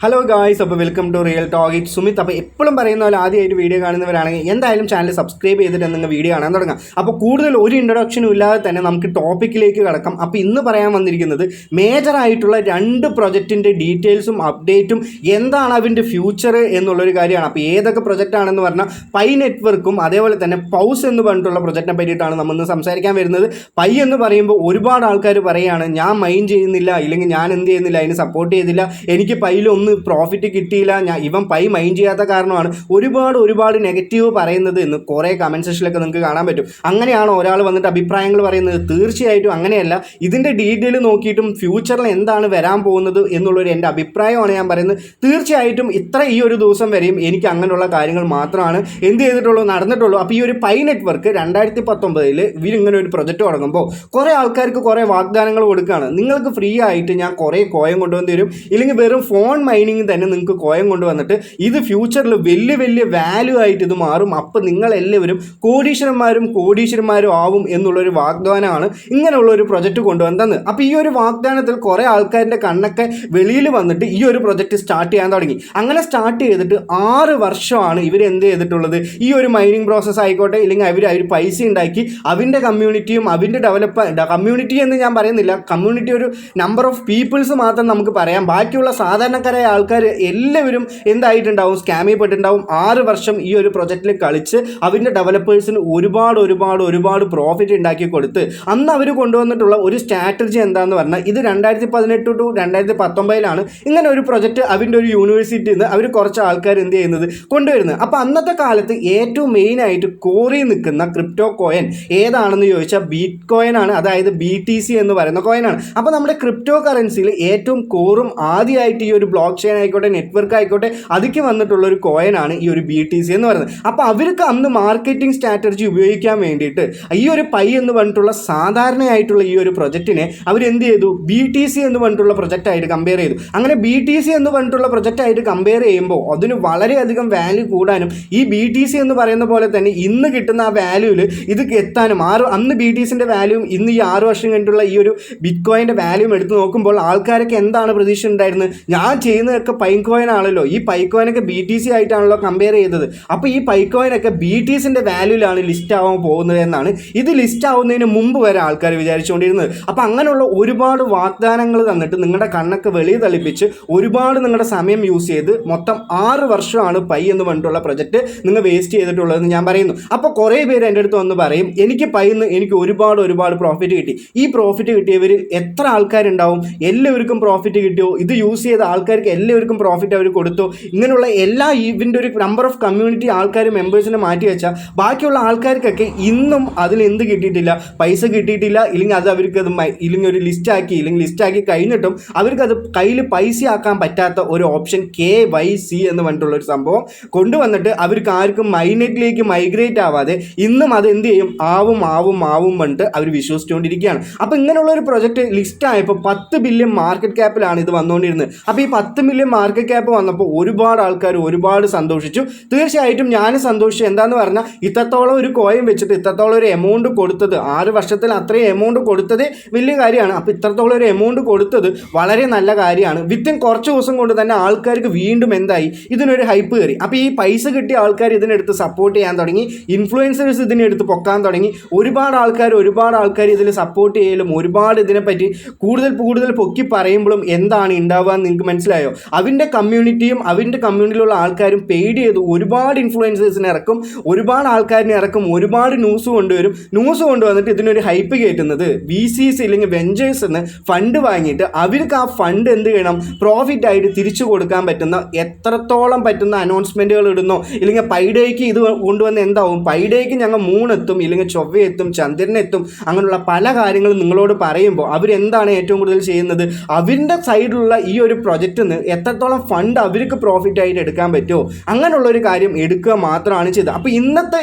Hello guys, അപ്പോൾ welcome to real talk it Sumith. അപ്പോൾ എപ്പോഴും പറയുന്ന പോലെ ആദ്യമായിട്ട് വീഡിയോ കാണുന്നവരാണെങ്കിൽ എന്തായാലും ചാനൽ സബ്സ്ക്രൈബ് ചെയ്തിട്ട് നിങ്ങൾ വീഡിയോ കാണാൻ തുടങ്ങാം. അപ്പോൾ കൂടുതൽ ഒരു ഇൻട്രൊഡക്ഷനും ഇല്ലാതെ തന്നെ നമുക്ക് ടോപ്പിക്കിലേക്ക് കിടക്കാം. അപ്പോൾ ഇന്ന് പറയാൻ വന്നിരിക്കുന്നത് മേജറായിട്ടുള്ള 2 പ്രൊജക്റ്റിൻ്റെ ഡീറ്റെയിൽസും അപ്ഡേറ്റും എന്താണ് അതിൻ്റെ ഫ്യൂച്ചർ എന്നുള്ളൊരു കാര്യമാണ്. അപ്പോൾ ഏതൊക്കെ പ്രൊജക്റ്റാണെന്ന് പറഞ്ഞാൽ പൈ നെറ്റ്വർക്കും അതേപോലെ തന്നെ പൗസ് എന്ന് പറഞ്ഞിട്ടുള്ള പ്രൊജക്റ്റിനെ പറ്റിയിട്ടാണ് നമ്മൾ ഇന്ന് സംസാരിക്കാൻ വരുന്നത്. പൈ എന്ന് പറയുമ്പോൾ ഒരുപാട് ആൾക്കാർ പറയുകയാണ് ഞാൻ മൈൻ ചെയ്യുന്നില്ല, ഇല്ലെങ്കിൽ ഞാൻ എന്ത് ചെയ്യുന്നില്ല, അതിന് സപ്പോർട്ട് ചെയ്തില്ല, എനിക്ക് പൈലൊന്നും പ്രോഫിറ്റ് കിട്ടിയില്ല, ഇവൻ പൈ മൈൻഡ് ചെയ്യാത്ത കാരണമാണ് ഒരുപാട് നെഗറ്റീവ് പറയുന്നത് എന്ന് കുറേ കമൻറ്റ് സെക്ഷനിലൊക്കെ നിങ്ങൾക്ക് കാണാൻ പറ്റും. അങ്ങനെയാണ് ഒരാൾ വന്നിട്ട് അഭിപ്രായങ്ങൾ പറയുന്നത്. തീർച്ചയായിട്ടും അങ്ങനെയല്ല. ഇതിൻ്റെ ഡീറ്റെയിൽ നോക്കിയിട്ടും ഫ്യൂച്ചറിൽ എന്താണ് വരാൻ പോകുന്നത് എന്നുള്ളൊരു എൻ്റെ അഭിപ്രായമാണ് ഞാൻ പറയുന്നത്. തീർച്ചയായിട്ടും ഈ ഒരു ദിവസം വരെയും എനിക്ക് അങ്ങനെയുള്ള കാര്യങ്ങൾ മാത്രമാണ് എന്ത് ചെയ്തിട്ടുള്ളൂ, നടന്നിട്ടുള്ളൂ. അപ്പോൾ ഈ ഒരു പൈ നെറ്റ്വർക്ക് 2019 ഇവരിങ്ങനെ ഒരു പ്രൊജക്റ്റ് തുടങ്ങുമ്പോൾ കുറേ ആൾക്കാർക്ക് കുറേ വാഗ്ദാനങ്ങൾ കൊടുക്കുകയാണ്. നിങ്ങൾക്ക് ഫ്രീ ആയിട്ട് ഞാൻ കുറേ കോയിൻ കൊണ്ടുവന്ന് തരും, ഇല്ലെങ്കിൽ വെറും ഫോൺ മൈനിങ് തന്നെ നിങ്ങൾക്ക് കോയിൻ കൊണ്ടുവന്നിട്ട് ഇത് ഫ്യൂച്ചറിൽ വലിയ വാല്യൂ ആയിട്ട് ഇത് മാറും, അപ്പോൾ നിങ്ങളെല്ലാവരും കോടീശ്വരന്മാരും ആവും എന്നുള്ളൊരു വാഗ്ദാനമാണ് ഇങ്ങനെയുള്ള ഒരു പ്രൊജക്റ്റ് കൊണ്ടുവന്നത്. അപ്പോൾ ഈ ഒരു വാഗ്ദാനത്തിൽ കുറേ ആൾക്കാരുടെ കണ്ണൊക്കെ വെളിയിൽ വന്നിട്ട് ഈ ഒരു പ്രൊജക്റ്റ് സ്റ്റാർട്ട് ചെയ്യാൻ തുടങ്ങി. അങ്ങനെ സ്റ്റാർട്ട് ചെയ്തിട്ട് 6 വർഷമാണ് ഇവർ എന്ത് ചെയ്തിട്ടുള്ളത്. ഈ ഒരു മൈനിങ് പ്രോസസ്സ് ആയിക്കോട്ടെ, ഇല്ലെങ്കിൽ അവർ പൈസ ഉണ്ടാക്കി അവൻ്റെ കമ്മ്യൂണിറ്റിയും അവൻ്റെ കമ്മ്യൂണിറ്റി എന്ന് ഞാൻ പറയുന്നില്ല, കമ്മ്യൂണിറ്റി ഒരു നമ്പർ ഓഫ് പീപ്പിൾസ് മാത്രം നമുക്ക് പറയാം. ബാക്കിയുള്ള സാധാരണക്കാരായ ആൾക്കാർ എല്ലാവരും എന്തായിട്ടുണ്ടാവും, സ്കാം ചെയ്യപ്പെട്ടിട്ടുണ്ടാവും. 6 വർഷം ഈ ഒരു പ്രൊജക്റ്റിൽ കളിച്ച് അവൻ്റെ ഡെവലപ്പേഴ്സിന് ഒരുപാട് പ്രോഫിറ്റ് ഉണ്ടാക്കി കൊടുത്ത് അന്ന് അവർ കൊണ്ടുവന്നിട്ടുള്ള ഒരു സ്ട്രാറ്റജി എന്താണെന്ന് പറഞ്ഞാൽ ഇത് 2018 ടു 2019 ഇങ്ങനെ ഒരു പ്രൊജക്റ്റ് അവൻ്റെ ഒരു യൂണിവേഴ്സിറ്റിയിൽ നിന്ന് അവർ കുറച്ച് ആൾക്കാർ എന്ത് ചെയ്യുന്നത് കൊണ്ടുവരുന്നത്. അപ്പോൾ അന്നത്തെ കാലത്ത് ഏറ്റവും മെയിനായിട്ട് കോറി നിൽക്കുന്ന ക്രിപ്റ്റോ കോയിൻ ഏതാണെന്ന് ചോദിച്ചാൽ ബിറ്റ് കോയിൻ ആണ്, അതായത് BTC എന്ന് പറയുന്ന കോയിനാണ്. അപ്പോൾ നമ്മുടെ ക്രിപ്റ്റോ കറൻസിയിൽ ഏറ്റവും കോറും ആദ്യമായിട്ട് ഈ ഒരു ബ്ലോക്ക് ചെയിൻ ആയിക്കോട്ടെ, നെറ്റ്വർക്ക് ആയിക്കോട്ടെ, അതിക്ക് വന്നിട്ടുള്ള ഒരു കോയിനാണ് ഈ ഒരു BTC എന്ന് പറയുന്നത്. അപ്പോൾ അവർക്ക് അന്ന് മാർക്കറ്റിംഗ് സ്ട്രാറ്റജി ഉപയോഗിക്കാൻ വേണ്ടിയിട്ട് ഈ ഒരു പൈ എന്ന് പറഞ്ഞിട്ടുള്ള സാധാരണയായിട്ടുള്ള ഈ ഒരു പ്രൊജക്റ്റിനെ അവരെന്ത് ചെയ്തു, BTC എന്ന് പറഞ്ഞിട്ടുള്ള പ്രൊജക്റ്റായിട്ട് കമ്പയർ ചെയ്തു. അങ്ങനെ BTC എന്ന് പറഞ്ഞിട്ടുള്ള പ്രൊജക്റ്റായിട്ട് കമ്പയർ ചെയ്യുമ്പോൾ അതിന് വളരെയധികം വാല്യൂ കൂടാനും ഈ BTC എന്ന് പറയുന്ന പോലെ തന്നെ ഇന്ന് കിട്ടുന്ന ആ വാല്യൂവിൽ ഇത് എത്താനും അന്ന് BTCൻ്റെ വാല്യൂവും ഇന്ന് ഈ 6 വർഷം കഴിഞ്ഞിട്ടുള്ള ഈ ഒരു ബിറ്റ് കോയിൻ്റെ വാല്യൂവും എടുത്ത് നോക്കുമ്പോൾ ആൾക്കാരൊക്കെ എന്താണ് പ്രതീക്ഷ ഉണ്ടായിരുന്നത്, ഞാൻ ചെയ്യുന്നതൊക്കെ പൈ കോയിൻ ആണല്ലോ, ഈ പൈ കോയിനൊക്കെ BTC ആയിട്ടാണല്ലോ കമ്പയർ ചെയ്തത്, അപ്പോൾ ഈ പൈ കോയിനൊക്കെ BTCൻ്റെ വാല്യൂവിലാണ് ലിസ്റ്റ് ആവാൻ പോകുന്നത് എന്നാണ് ഇത് ലിസ്റ്റ് ആവുന്നതിന് മുമ്പ് വരെ ആൾക്കാർ വിചാരിച്ചുകൊണ്ടിരുന്നത്. അപ്പോൾ അങ്ങനെയുള്ള ഒരുപാട് വാഗ്ദാനങ്ങൾ തന്നിട്ട് നിങ്ങളുടെ കണ്ണൊക്കെ വെളിയിൽ തളിപ്പിച്ച് നിങ്ങളുടെ സമയം യൂസ് ചെയ്ത് മൊത്തം 6 വർഷമാണ് പൈ എന്ന് പറഞ്ഞിട്ടുള്ള പ്രൊജക്റ്റ് നിങ്ങൾ വേസ്റ്റ് ചെയ്തിട്ടുള്ളതെന്ന് ഞാൻ പറയുന്നു. അപ്പോൾ കുറേ പേര് എൻ്റെ അടുത്ത് വന്ന് പറയും എനിക്ക് പൈന്ന് എനിക്ക് ഒരുപാട് പ്രോഫിറ്റ് കിട്ടി. ഈ പ്രോഫിറ്റ് കിട്ടിയവരിൽ എത്ര ആൾക്കാരുണ്ടാവും, എല്ലാവർക്കും പ്രോഫിറ്റ് കിട്ടിയോ, ഇത് യൂസ് ചെയ്ത ആൾക്കാർക്ക് എല്ലാവർക്കും പ്രോഫിറ്റ് അവർ കൊടുത്തോ, ഇങ്ങനെയുള്ള എല്ലാ ഇതിൻ്റെ ഒരു നമ്പർ ഓഫ് കമ്മ്യൂണിറ്റി ആൾക്കാർ മെമ്പേഴ്സിനെ മാറ്റി വെച്ചാൽ ബാക്കിയുള്ള ആൾക്കാർക്കൊക്കെ ഇന്നും അതിൽ എന്ത് കിട്ടിയിട്ടില്ല, പൈസ കിട്ടിയിട്ടില്ല, ഇല്ലെങ്കിൽ അത് അവർക്കത് ഇല്ലെങ്കിൽ ഒരു ലിസ്റ്റാക്കി കഴിഞ്ഞിട്ടും അവർക്കത് കയ്യിൽ പൈസ ആക്കാൻ പറ്റാത്ത ഒരു ഓപ്ഷൻ KYC എന്ന് പറഞ്ഞിട്ടുള്ളൊരു സംഭവം കൊണ്ടുവന്നിട്ട് അവർക്ക് ആർക്കും മൈനെറ്റിലേക്ക് മൈഗ്രേറ്റ് ആവാതെ ഇന്നും അത് എന്ത് ചെയ്യും, ആവും പറഞ്ഞിട്ട് അവർ വിശ്വസിച്ചുകൊണ്ടിരിക്കുകയാണ്. അപ്പോൾ ഇങ്ങനെയുള്ള ഒരു പ്രൊജക്റ്റ് ലിസ്റ്റ് ആയപ്പോൾ 10 ബില്യൺ മാർക്കറ്റ് ക്യാപ്പിലാണ് ഇത് വന്നുകൊണ്ടിരുന്നത്. അപ്പോൾ ഈ 10 മില്യൺ മാർക്കറ്റ് ക്യാപ്പ് വന്നപ്പോൾ ഒരുപാട് ആൾക്കാർ സന്തോഷിച്ചു. തീർച്ചയായിട്ടും ഞാനും സന്തോഷിച്ചു. എന്താന്ന് പറഞ്ഞാൽ ഇത്രത്തോളം ഒരു കോയിൻ വെച്ചിട്ട് ഇത്രത്തോളം ഒരു എമൗണ്ട് കൊടുത്തത് 6 വർഷത്തിൽ അത്രയും എമൗണ്ട് കൊടുത്തത് വലിയ കാര്യമാണ്. അപ്പോൾ ഇത്രത്തോളം ഒരു എമൗണ്ട് കൊടുത്തത് വളരെ നല്ല കാര്യമാണ്. വിത്തിൻ കുറച്ച് ദിവസം കൊണ്ട് തന്നെ ആൾക്കാർക്ക് വീണ്ടും എന്തായി, ഇതിനൊരു ഹൈപ്പ് കയറി. അപ്പോൾ ഈ പൈസ കിട്ടിയ ആൾക്കാർ ഇതിനെടുത്ത് സപ്പോർട്ട് ചെയ്യാൻ തുടങ്ങി, ഇൻഫ്ലുവൻസേഴ്സ് ഇതിനെടുത്ത് പൊക്കാൻ തുടങ്ങി. ഒരുപാട് ആൾക്കാർ ഇതിൽ സപ്പോർട്ട് ചെയ്യലും ഒരുപാട് ഇതിനെപ്പറ്റി കൂടുതൽ പൊക്കി പറയുമ്പോഴും എന്താണ് ഉണ്ടാവുക എന്ന് നിങ്ങൾക്ക് മനസ്സിലായോ. അവൻ്റെ കമ്മ്യൂണിറ്റിയും അവൻ്റെ കമ്മ്യൂണിറ്റിയിലുള്ള ആൾക്കാരും പെയ്ഡ് ചെയ്ത് ഒരുപാട് ഇൻഫ്ലുവൻസേഴ്സിനെ ഇറക്കും, ഒരുപാട് ആൾക്കാരിനെ ഇറക്കും, ഒരുപാട് ന്യൂസ് കൊണ്ടുവന്നിട്ട് ഇതിനൊരു ഹൈപ്പ് കയറ്റുന്നത് VCs ഇല്ലെങ്കിൽ വെഞ്ചേഴ്സ് എന്ന് ഫണ്ട് വാങ്ങിയിട്ട് അവർക്ക് ആ ഫണ്ട് എന്ത് ചെയ്യണം, പ്രോഫിറ്റ് ആയിട്ട് തിരിച്ചു കൊടുക്കാൻ പറ്റുന്ന എത്രത്തോളം പറ്റുന്ന അനൗൺസ്മെൻറ്റുകൾ ഇടുന്നോ, ഇല്ലെങ്കിൽ പൈഡേക്ക് ഇത് കൊണ്ടുവന്ന് എന്താവും, പൈഡേക്ക് ഞങ്ങൾ മൂണെത്തും, ഇല്ലെങ്കിൽ ചൊവ്വയെത്തും, ചന്ദ്രനെത്തും, അങ്ങനെയുള്ള പല കാര്യങ്ങളും നിങ്ങളോട് പറയുമ്പോൾ അവരെന്താണ് ഏറ്റവും കൂടുതൽ ചെയ്യുന്നത്, അവരുടെ സൈഡിലുള്ള ഈ ഒരു പ്രൊജക്റ്റിൽ നിന്ന് എത്രത്തോളം ഫണ്ട് അവർക്ക് പ്രോഫിറ്റ് ആയിട്ട് എടുക്കാൻ പറ്റുമോ അങ്ങനെയുള്ളൊരു കാര്യം എടുക്കുക മാത്രമാണ് ചെയ്തത്. അപ്പോൾ ഇന്നത്തെ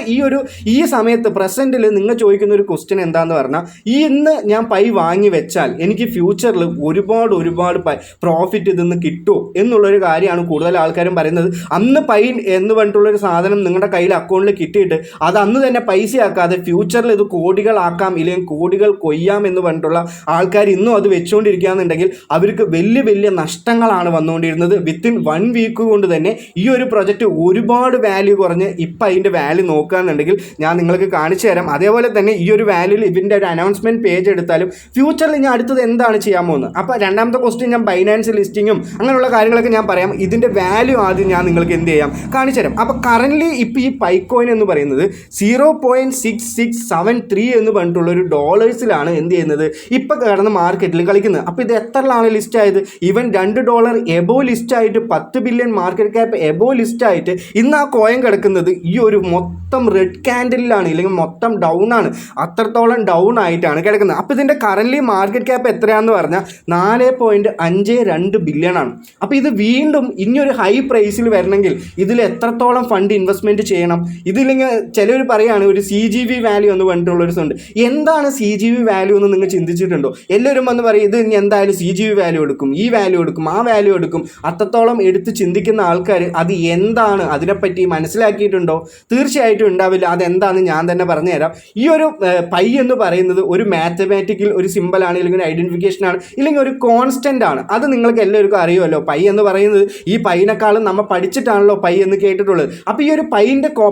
ഈ സമയത്ത് പ്രസൻറ്റിൽ നിങ്ങൾ ചോദിക്കുന്ന ഒരു ക്വസ്റ്റ്യൻ എന്താണെന്ന് പറഞ്ഞാൽ, ഇന്ന് ഞാൻ പൈ വാങ്ങി വെച്ചാൽ എനിക്ക് ഫ്യൂച്ചറിൽ ഒരുപാട് പ്രോഫിറ്റ് ഇതിന്ന് കിട്ടുമോ എന്നുള്ളൊരു കാര്യമാണ് കൂടുതൽ ആൾക്കാരും പറയുന്നത്. അന്ന് പൈ എന്ന് പറഞ്ഞിട്ടുള്ളൊരു സാധനം നിങ്ങളുടെ കയ്യിൽ അക്കൗണ്ടിൽ കിട്ടിയിട്ട് അത് അന്ന് തന്നെ പൈസയാക്കാതെ ഫ്യൂച്ചറിൽ ഇത് കോടികളാക്കാം, ഇല്ലെങ്കിൽ കോടികൾ കൊയ്യാം എന്ന് പറഞ്ഞിട്ടുള്ള ആൾക്കാർ ഇന്നും അത് വെച്ചുകൊണ്ടിരിക്കുകയെന്നുണ്ടെങ്കിൽ അവർക്ക് വലിയ നഷ്ടങ്ങളാണ് വന്നുകൊണ്ടിരുന്നത്. വിത്തിൻ 1 വീക്ക് കൊണ്ട് തന്നെ ഈ ഒരു പ്രൊജക്റ്റ് ഒരുപാട് വാല്യൂ കുറഞ്ഞ് ഇപ്പം അതിൻ്റെ വാല്യൂ നോക്കുകയാണെന്നുണ്ടെങ്കിൽ ഞാൻ നിങ്ങൾക്ക് കാണിച്ചു തരാം. അതേപോലെ തന്നെ ഈ ഒരു വാല്യൂയിൽ ഇതിൻ്റെ ഒരു അനൗൺസ്മെൻറ്റ് പേജ് എടുത്താലും ഫ്യൂച്ചറിൽ ഞാൻ അടുത്തത് എന്താണ് ചെയ്യാൻ പോകുന്നത്. അപ്പോൾ രണ്ടാമത്തെ ക്വസ്റ്റ്യൻ ഞാൻ ബൈനാൻസ് ലിസ്റ്റിങ്ങും അങ്ങനെയുള്ള കാര്യങ്ങളൊക്കെ ഞാൻ പറയാം. ഇതിൻ്റെ വാല്യൂ ആദ്യം ഞാൻ നിങ്ങൾക്ക് എന്ത് ചെയ്യാം കാണിച്ചു തരാം. അപ്പോൾ കറൻ്റ്ലി ഇപ്പോൾ ഈ പൈക്കോയിൻ എന്ന് പറയുന്നത് 0.6673 എന്ന് പറഞ്ഞിട്ടുള്ളൊരു ഡോളേഴ്സിലാണ് എന്ത് ചെയ്യുന്നത് ഇപ്പോൾ കിടന്ന് മാർക്കറ്റിൽ കളിക്കുന്നത്. അപ്പോൾ ഇത് എത്രയാണ് ലിസ്റ്റ് ആയത്? ഈവൻ $2 എബോ ലിസ്റ്റായിട്ട് 10 ബില്യൺ മാർക്കറ്റ് ക്യാപ്പ് എബോ ലിസ്റ്റായിട്ട് ഇന്ന് ആ കോയിൻ കിടക്കുന്നത് ഈ ഒരു മൊത്തം റെഡ് ക്യാൻഡലിലാണ്, ഇല്ലെങ്കിൽ മൊത്തം ഡൗൺ ആണ്. അത്രത്തോളം ഡൗൺ ആയിട്ടാണ് കിടക്കുന്നത്. അപ്പോൾ ഇതിൻ്റെ കറൻ്റ്ലി മാർക്കറ്റ് ക്യാപ്പ് എത്രയാണെന്ന് പറഞ്ഞാൽ 4.52 ബില്യൺ ആണ്. അപ്പോൾ ഇത് വീണ്ടും ഇനിയൊരു ഹൈ പ്രൈസിൽ വരണമെങ്കിൽ ഇതിൽ എത്രത്തോളം ഫണ്ട് ഇൻവെസ്റ്റ്മെൻറ്റ് ചെയ്യണം? ഇതില്ലെങ്കിൽ ചിലർ പറയുകയാണ് ഒരു CGV വാല്യൂ എന്ന് പറഞ്ഞിട്ടുള്ളൊരു ഉണ്ട്. എന്താണ് CGV വാല്യൂ എന്ന് നിങ്ങൾ ചിന്തിച്ചിട്ടുണ്ടോ? എല്ലാവരും വന്ന് പറയും ഇത് ഇനി എന്തായാലും CGV വാല്യൂ എടുക്കും, ഈ വാല്യൂ എടുക്കും, ആ വാല്യൂ എടുക്കും. അത്രത്തോളം എടുത്ത് ചിന്തിക്കുന്ന ആൾക്കാർ അത് എന്താണ് അതിനെപ്പറ്റി മനസ്സിലാക്കിയിട്ടുണ്ടോ? തീർച്ചയായിട്ടും ഉണ്ടാവില്ല. അതെന്താണെന്ന് ഞാൻ തന്നെ പറഞ്ഞുതരാം. ഈ ഒരു പൈ എന്ന് പറയുന്നത് ഒരു മാത്തമാറ്റിക്കൽ ഒരു സിമ്പിളാണ്, ഇല്ലെങ്കിൽ ഒരു ഐഡൻറ്റിഫിക്കേഷനാണ്, ഇല്ലെങ്കിൽ ഒരു കോൺസ്റ്റൻ്റ് ആണ്. അത് നിങ്ങൾക്ക് എല്ലാവർക്കും അറിയുമല്ലോ. പൈ എന്ന് പറയുന്നത് ഈ പൈനേക്കാളും നമ്മൾ പഠിച്ചിട്ടാണല്ലോ പൈ എന്ന് കേട്ടിട്ടുള്ളത്. അപ്പോൾ ഈ ഒരു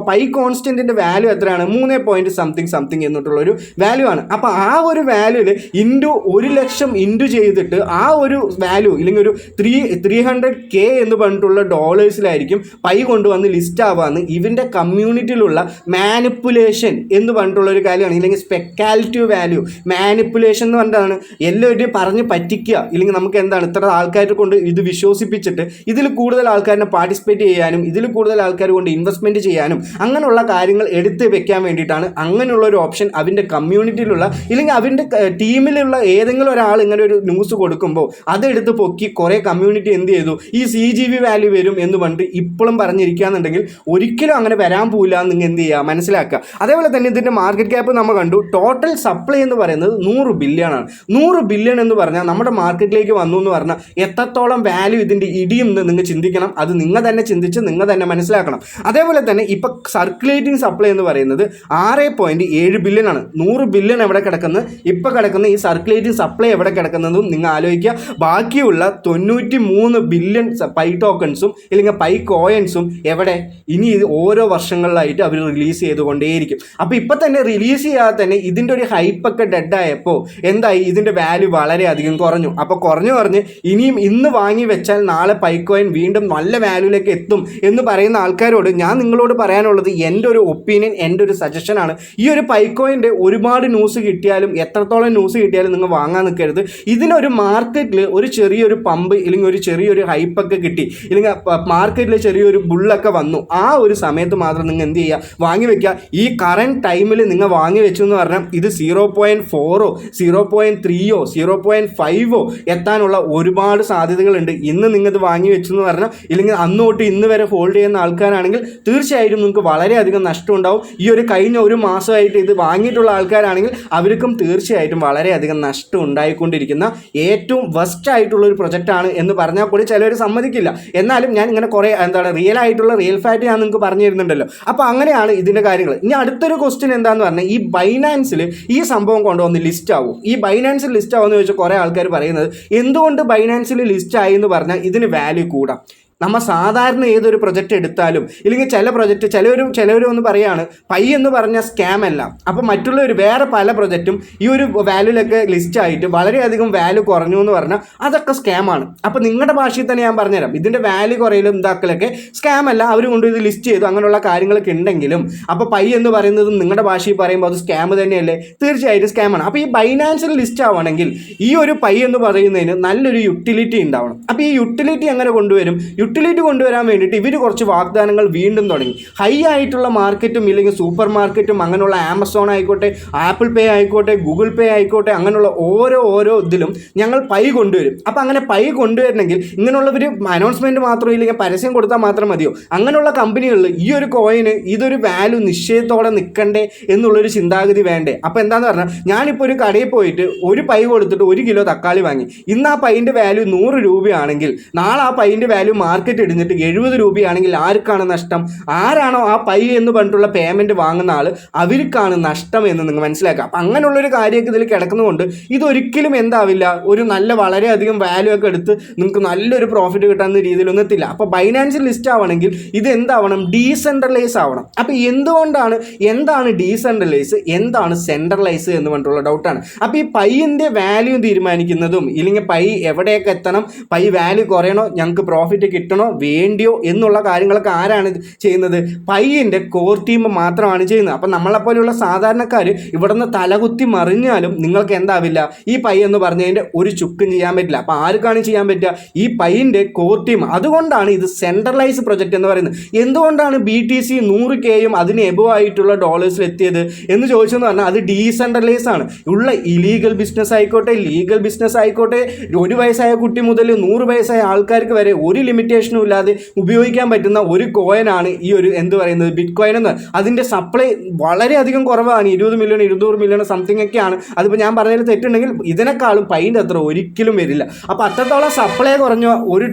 പൈ കോൺസ്റ്റൻറ്റിൻ്റെ വാല്യൂ എത്രയാണ്? 3 സംതിങ് എന്നിട്ടുള്ളൊരു വാല്യൂ ആണ്. അപ്പോൾ ആ ഒരു വാല്യൂവിൽ ഇൻറ്റു 1 ലക്ഷം ഇൻറ്റു ചെയ്തിട്ട് ആ ഒരു വാല്യൂ ഇല്ലെങ്കിൽ ഒരു 300K എന്ന് പറഞ്ഞിട്ടുള്ള ഡോളേഴ്സിലായിരിക്കും പൈ കൊണ്ടുവന്ന് ലിസ്റ്റ് ആവാന്ന് ഇവൻ്റെ കമ്മ്യൂണിറ്റിയിലുള്ള മാനിപ്പുലേഷൻ എന്ന് പറഞ്ഞിട്ടുള്ളൊരു കാര്യമാണ്, ഇല്ലെങ്കിൽ സ്പെക്കാലിറ്റീവ് വാല്യൂ. മാനിപ്പുലേഷൻ എന്ന് പറഞ്ഞതാണ് എല്ലാവരുടെയും പറഞ്ഞ് പറ്റിക്കുക, ഇല്ലെങ്കിൽ നമുക്ക് എന്താണ് ഇത്ര ആൾക്കാരെ കൊണ്ട് ഇത് വിശ്വസിപ്പിച്ചിട്ട് ഇതിൽ കൂടുതൽ ആൾക്കാരെ പാർട്ടിസിപ്പേറ്റ് ചെയ്യാനും ഇതിൽ കൂടുതൽ ആൾക്കാർ കൊണ്ട് ഇൻവെസ്റ്റ്മെൻറ്റ് ചെയ്യാനും അങ്ങനെയുള്ള കാര്യങ്ങൾ എടുത്ത് വെക്കാൻ വേണ്ടിയിട്ടാണ് അങ്ങനെയുള്ള ഒരു ഓപ്ഷൻ അവൻ്റെ കമ്മ്യൂണിറ്റിയിലുള്ള ഇല്ലെങ്കിൽ അവൻ്റെ ടീമിലുള്ള ഏതെങ്കിലും ഒരാൾ ഇങ്ങനെ ഒരു ന്യൂസ് കൊടുക്കുമ്പോൾ അതെടുത്ത് പൊക്കി കുറേ കമ്മ്യൂണിറ്റി എന്ത് ചെയ്തു ഈ CGV വാല്യൂ വരും എന്ന് പറഞ്ഞിട്ട് ഇപ്പോഴും പറഞ്ഞിരിക്കുകയെന്നുണ്ടെങ്കിൽ ഒരിക്കലും അങ്ങനെ വരാൻ പോകില്ല എന്ന് നിങ്ങൾ എന്ത് ചെയ്യുക മനസ്സിലാക്കുക. അതേപോലെ തന്നെ ഇതിൻ്റെ മാർക്കറ്റ് ക്യാപ്പ് നമ്മൾ കണ്ടു. ടോട്ടൽ സപ്ലൈ എന്ന് പറയുന്നത് 100 ബില്യൺ ആണ്. 100 ബില്യൺ എന്ന് പറഞ്ഞാൽ നമ്മുടെ മാർക്കറ്റിലേക്ക് വന്നു എന്ന് പറഞ്ഞാൽ എത്രത്തോളം വാല്യൂ ഇതിൻ്റെ ഇടിയും എന്ന് നിങ്ങൾ ചിന്തിക്കണം. അത് നിങ്ങൾ തന്നെ ചിന്തിച്ച് നിങ്ങൾ തന്നെ മനസ്സിലാക്കണം. അതേപോലെ തന്നെ ഇപ്പോൾ സർക്കുലേറ്റിംഗ് സപ്ലൈ എന്ന് പറയുന്നത് 6.7 ബില്യൺ ആണ്. 100 ബില്യൺ എവിടെ കിടക്കുന്നത്? ഇപ്പോൾ കിടക്കുന്ന ഈ സർക്കുലേറ്റിംഗ് സപ്ലൈ എവിടെ കിടക്കുന്നതും നിങ്ങൾ ആലോചിക്കുക. ബാക്കിയുള്ള 93 ബില്യൺ പൈ ടോക്കൺസും ഇല്ലെങ്കിൽ പൈ കോയിൻസും എവിടെ? ഇനി ഇത് ഓരോ വർഷങ്ങളിലായിട്ട് അവർ റിലീസ് ചെയ്തുകൊണ്ടേയിരിക്കും. അപ്പോൾ ഇപ്പം തന്നെ റിലീസ് ചെയ്യാതെ തന്നെ ഇതിൻ്റെ ഒരു ഹൈപ്പൊക്കെ ഡെഡായപ്പോൾ എന്തായി? ഇതിൻ്റെ വാല്യൂ വളരെയധികം കുറഞ്ഞു. അപ്പോൾ കുറഞ്ഞ് ഇനിയും ഇന്ന് വാങ്ങി വെച്ചാൽ നാളെ പൈ കോയിൻ വീണ്ടും നല്ല വാല്യൂയിലേക്ക് എത്തും എന്ന് പറയുന്ന ആൾക്കാരോട് ഞാൻ നിങ്ങളോട് പറയാനുള്ളത് എൻ്റെ ഒരു ഒപ്പീനിയൻ, എൻ്റെ ഒരു സജഷനാണ്. ഈ ഒരു പൈ കോയിൻ്റെ ഒരുപാട് ന്യൂസ് കിട്ടിയാലും എത്രത്തോളം ന്യൂസ് കിട്ടിയാലും നിങ്ങൾ വാങ്ങാൻ നിൽക്കരുത്. ഇതിനൊരു മാർക്കറ്റിൽ ഒരു ചെറിയൊരു പമ്പ് ഇല്ലെങ്കിൽ ഒരു ചെറിയൊരു ഹൈപ്പൊക്കെ കിട്ടി, ഇല്ലെങ്കിൽ മാർക്കറ്റിൽ ചെറിയൊരു ബുള്ളൊക്കെ വന്നു, ആ ഒരു സമയത്ത് മാത്രം നിങ്ങൾ എന്ത് ചെയ്യുക വാങ്ങി വെക്കുക. ഈ കറൻറ്റ് ടൈമിൽ നിങ്ങൾ വാങ്ങി വെച്ചു എന്ന് പറഞ്ഞാൽ ഇത് 0.4 0.3 0.5 എത്താനുള്ള ഒരുപാട് സാധ്യതകളുണ്ട്. ഇന്ന് നിങ്ങൾ ഇത് വാങ്ങി വെച്ചു എന്ന് പറഞ്ഞാൽ ഇല്ലെങ്കിൽ അന്ന് തൊട്ട് ഇന്ന് വരെ ഹോൾഡ് ചെയ്യുന്ന ആൾക്കാരാണെങ്കിൽ തീർച്ചയായിട്ടും നിങ്ങൾക്ക് വളരെയധികം നഷ്ടം ഉണ്ടാവും. ഈ ഒരു കഴിഞ്ഞ ഒരു മാസമായിട്ട് ഇത് വാങ്ങിയിട്ടുള്ള ആൾക്കാരാണെങ്കിൽ അവർക്കും തീർച്ചയായിട്ടും വളരെയധികം നഷ്ടം ഉണ്ടായിക്കൊണ്ടിരിക്കുന്ന ഏറ്റവും വെസ്റ്റ് ആയിട്ടുള്ള ഒരു പ്രൊജക്റ്റാണ് എന്ന് പറഞ്ഞാൽ കൂടി ചിലർ സമ്മതിക്കില്ല. എന്നാലും ഞാൻ ഇങ്ങനെ കുറേ റിയൽ ആയിട്ടുള്ള റിയൽ ഫാക്റ്റ് ഞാൻ നിങ്ങൾക്ക് പറഞ്ഞു തരുന്നുണ്ടല്ലോ. അപ്പോൾ അങ്ങനെയാണ് ഇതിൻ്റെ കാര്യങ്ങൾ. ഇനി അടുത്തൊരു ക്വസ്റ്റ്യൻ എന്താണെന്ന് പറഞ്ഞാൽ ഈ ബൈനാൻസിൽ ഈ സംഭവം കൊണ്ടുവന്ന് ലിസ്റ്റ് ആവും. ഈ ബൈനാൻസിൽ ലിസ്റ്റ് ആവുമെന്ന് ചോദിച്ചാൽ കുറേ ആൾക്കാർ പറയുന്നത് എന്തുകൊണ്ട് ബൈനാൻസിൽ ലിസ്റ്റ് ആയി എന്ന് പറഞ്ഞാൽ ഇതിന് വാല്യൂ കൂടാം. നമ്മൾ സാധാരണ ഏതൊരു പ്രൊജക്റ്റ് എടുത്താലും ഇല്ലെങ്കിൽ ചില പ്രൊജക്റ്റ് ചിലവർ ഒന്ന് പറയുകയാണ് പൈ എന്ന് പറഞ്ഞാൽ സ്കാം അല്ല. അപ്പോൾ മറ്റുള്ളവർ വേറെ പല പ്രൊജക്റ്റും ഈ ഒരു വാല്യൂലൊക്കെ ലിസ്റ്റ് ആയിട്ട് വളരെയധികം വാല്യൂ കുറഞ്ഞു എന്ന് പറഞ്ഞാൽ അതൊക്കെ സ്കാമാണ്. അപ്പോൾ നിങ്ങളുടെ ഭാഷയിൽ തന്നെ ഞാൻ പറഞ്ഞുതരാം, ഇതിൻ്റെ വാല്യൂ കുറയലും ഇതാക്കലൊക്കെ സ്കാം അല്ല. അവർ കൊണ്ട് ഇത് ലിസ്റ്റ് ചെയ്തു അങ്ങനെയുള്ള കാര്യങ്ങളൊക്കെ ഉണ്ടെങ്കിലും അപ്പോൾ പൈ എന്ന് പറയുന്നതും നിങ്ങളുടെ ഭാഷയിൽ പറയുമ്പോൾ അത് സ്കാം തന്നെയല്ലേ? തീർച്ചയായിട്ടും സ്കാമാണ്. അപ്പോൾ ഈ ബൈനാൻസിൽ ലിസ്റ്റ് ആവണമെങ്കിൽ ഈ ഒരു പൈ എന്ന് പറയുന്നതിന് നല്ലൊരു യുട്ടിലിറ്റി ഉണ്ടാവണം. അപ്പോൾ ഈ യുട്ടിലിറ്റി എങ്ങനെ കൊണ്ടുവരും? യൂട്ടിലിറ്റി കൊണ്ടുവരാൻ വേണ്ടിയിട്ട് ഇവർ കുറച്ച് വാഗ്ദാനങ്ങൾ വീണ്ടും തുടങ്ങി. ഹൈ ആയിട്ടുള്ള മാർക്കറ്റും ഇല്ലെങ്കിൽ സൂപ്പർ മാർക്കറ്റും അങ്ങനെയുള്ള ആമസോൺ ആയിക്കോട്ടെ, ആപ്പിൾ പേ ആയിക്കോട്ടെ, ഗൂഗിൾ പേ ആയിക്കോട്ടെ, അങ്ങനെയുള്ള ഓരോ ഇതിലും ഞങ്ങൾ പൈ കൊണ്ടുവരും. അപ്പോൾ അങ്ങനെ പൈ കൊണ്ടുവരണമെങ്കിൽ ഇങ്ങനെയുള്ളവർ അനൗൺസ്മെൻറ്റ് മാത്രം ഇല്ലെങ്കിൽ പരസ്യം കൊടുത്താൽ മാത്രം മതിയോ? അങ്ങനെയുള്ള കമ്പനികളിൽ ഈ ഒരു കോയിന് ഇതൊരു വാല്യൂ നിശ്ചയത്തോടെ നിൽക്കണ്ടേ എന്നുള്ളൊരു ചിന്താഗതി വേണ്ടേ? അപ്പോൾ എന്താണെന്ന് പറഞ്ഞാൽ ഞാനിപ്പോൾ ഒരു കടയിൽ പോയിട്ട് ഒരു പൈ കൊടുത്തിട്ട് 1 കിലോ തക്കാളി വാങ്ങി. ഇന്ന് ആ പൈൻ്റെ വാല്യൂ 100 രൂപയാണെങ്കിൽ നാളെ ആ പൈൻ്റെ വാല്യൂ മാർക്കറ്റ് ഇടിഞ്ഞിട്ട് 70 രൂപയാണെങ്കിൽ ആർക്കാണ് നഷ്ടം? ആരാണോ ആ പൈ എന്ന് പറഞ്ഞിട്ടുള്ള പേയ്മെൻറ്റ് വാങ്ങുന്ന ആൾ, അവർക്കാണ് നഷ്ടം എന്ന് നിങ്ങൾ മനസ്സിലാക്കുക. അപ്പം അങ്ങനെയുള്ളൊരു കാര്യമൊക്കെ ഇതിൽ കിടക്കുന്നതുകൊണ്ട് ഇതൊരിക്കലും എന്താവില്ല, ഒരു നല്ല വളരെയധികം വാല്യൂ ഒക്കെ എടുത്ത് നിങ്ങൾക്ക് നല്ലൊരു പ്രോഫിറ്റ് കിട്ടാവുന്ന രീതിയിലൊന്നും എത്തില്ല. അപ്പോൾ ബൈനാൻസിൽ ലിസ്റ്റ് ആവണമെങ്കിൽ ഇത് എന്താവണം? ഡീസെൻട്രലൈസ് ആവണം. അപ്പോൾ എന്താണ് ഡീസെൻട്രലൈസ്, എന്താണ് സെൻട്രലൈസ് എന്ന് പറഞ്ഞിട്ടുള്ള ഡൗട്ടാണ്. അപ്പോൾ ഈ പൈയിൻ്റെ വാല്യൂ തീരുമാനിക്കുന്നതും ഇല്ലെങ്കിൽ പൈ എവിടെയൊക്കെ എത്തണം, പൈ വാല്യൂ കുറയണോ, ഞങ്ങൾക്ക് പ്രോഫിറ്റ് കിട്ടണോ വേണ്ടിയോ എന്നുള്ള കാര്യങ്ങളൊക്കെ ആരാണ് ചെയ്യുന്നത്? പൈയിൻ്റെ കോർ ടീം മാത്രമാണ് ചെയ്യുന്നത്. അപ്പം നമ്മളെപ്പോലെയുള്ള സാധാരണക്കാർ ഇവിടെ നിന്ന് തലകുത്തി മറിഞ്ഞാലും നിങ്ങൾക്ക് എന്താവില്ല, ഈ പൈ എന്ന് പറഞ്ഞതിൻ്റെ ഒരു ചുക്കും ചെയ്യാൻ പറ്റില്ല. അപ്പോൾ ആർക്കാണ് ചെയ്യാൻ പറ്റുക? ഈ പൈയിൻ്റെ കോർ ടീം. അതുകൊണ്ടാണ് ഇത് സെൻട്രലൈസ് പ്രൊജക്റ്റ് എന്ന് പറയുന്നത്. എന്തുകൊണ്ടാണ് BTC 100K അതിന് എബോ ആയിട്ടുള്ള ഡോളേഴ്സിൽ എത്തിയത് എന്ന് ചോദിച്ചെന്ന് പറഞ്ഞാൽ അത് ഡീസെൻട്രലൈസ് ആണ്. ഉള്ള ഇലീഗൽ ബിസിനസ് ആയിക്കോട്ടെ, ലീഗൽ ബിസിനസ് ആയിക്കോട്ടെ, 1 വയസ്സായ കുട്ടി മുതൽ 100 വയസ്സായ ആൾക്കാർക്ക് വരെ ഒരു ലിമിറ്റേഷനും ഇല്ലാതെ ഉപയോഗിക്കാൻ പറ്റുന്ന ഒരു കോയിനാണ് ഈ ഒരു ബിറ്റ് കോയിൻ എന്ന്. അതിൻ്റെ സപ്ലൈ വളരെയധികം കുറവാണ്. 20 മില്യൺ 200 മില്യൺ സംതിങ് ഒക്കെയാണ്. അതിപ്പോൾ ഞാൻ പറഞ്ഞതിൽ തെറ്റുണ്ടെങ്കിൽ ഇതിനേക്കാളും പൈൻ്റെ അത്ര ഒരിക്കലും വരില്ല. അപ്പോൾ അത്രത്തോളം സപ്ലൈ കുറഞ്ഞ ഒരു